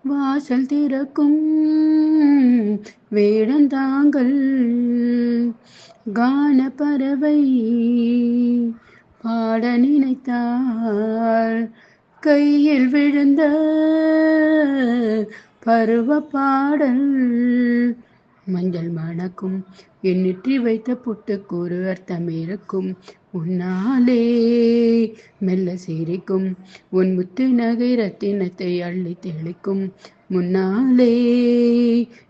வாசல் திறக்கும் வேடந்தாங்கள் கான பறவை பாட நினைத்தாள் கையில் விழுந்த பருவ பாடல் மஞ்சள் மணக்கும் என் நெற்றி வைத்த புட்டுக்கு ஒரு அர்த்தம் இருக்கும் உன்னாலே மெல்ல சிரிக்கும் உன் முத்து நகை ரத்தினத்தை அள்ளி தெளிக்கும் முன்னாலே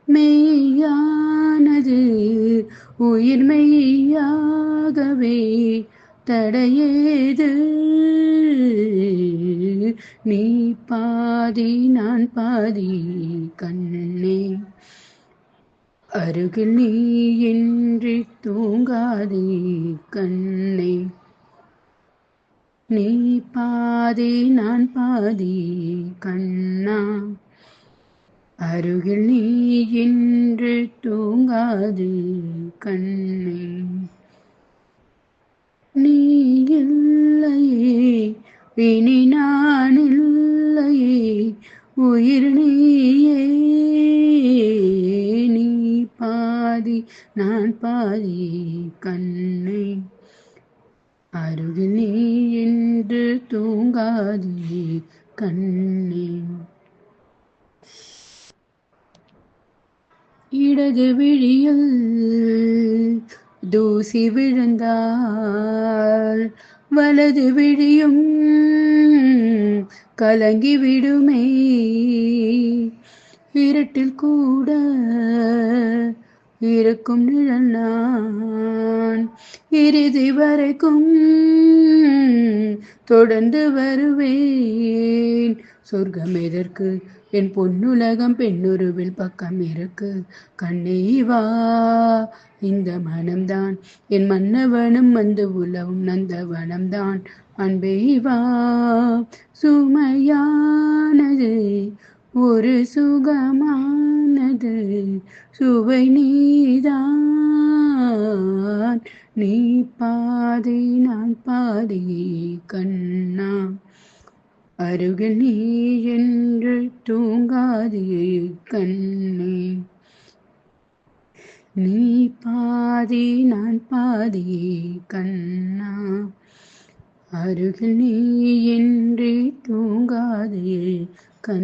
மெய்யானது உயிர் மெய்யாகவே தடையேது நீ பாதி நான் பாதி கண்ணே அருகில் நீ இன்றி தூங்காதே கண்ணே நீ பாதி நான் பாதி கண்ணா அருகில் நீ இன்று தூங்காது கண்ணே நீ இல்லையே இனி நான் இல்லையே உயிர் நீயே நீ பாதி நான் பாதி கண்ணே அருகில் நீ என்று தூங்காதே கண்ணே இடது விழியில் தூசி விழுந்தால் வலது விழியும் கலங்கி விடுமே இருட்டில் கூட இருக்கும் நிழல் நான் இறுதி வரைக்கும் தொடர்ந்து வருவேன் சொர்க்கம் எதற்கு என் பொன்னுலகம் பெண்ணுருவில் பக்கம் இருக்கு கண்ணே வா இந்த மனம்தான் என் மன்னவனும் வந்து உலவும் நந்தவனம்தான் அன்பே வா சுமையானது ஒரு சுகமானது சுவை நீதான் நீ பாதி நான் பாதி கண்ணா அருகில் நீ என்று தூங்காதே கண்ணே நீ பாதி நான் பாதி கண்ணா அருகில் நீ என்று தூங்காதே கண்ணே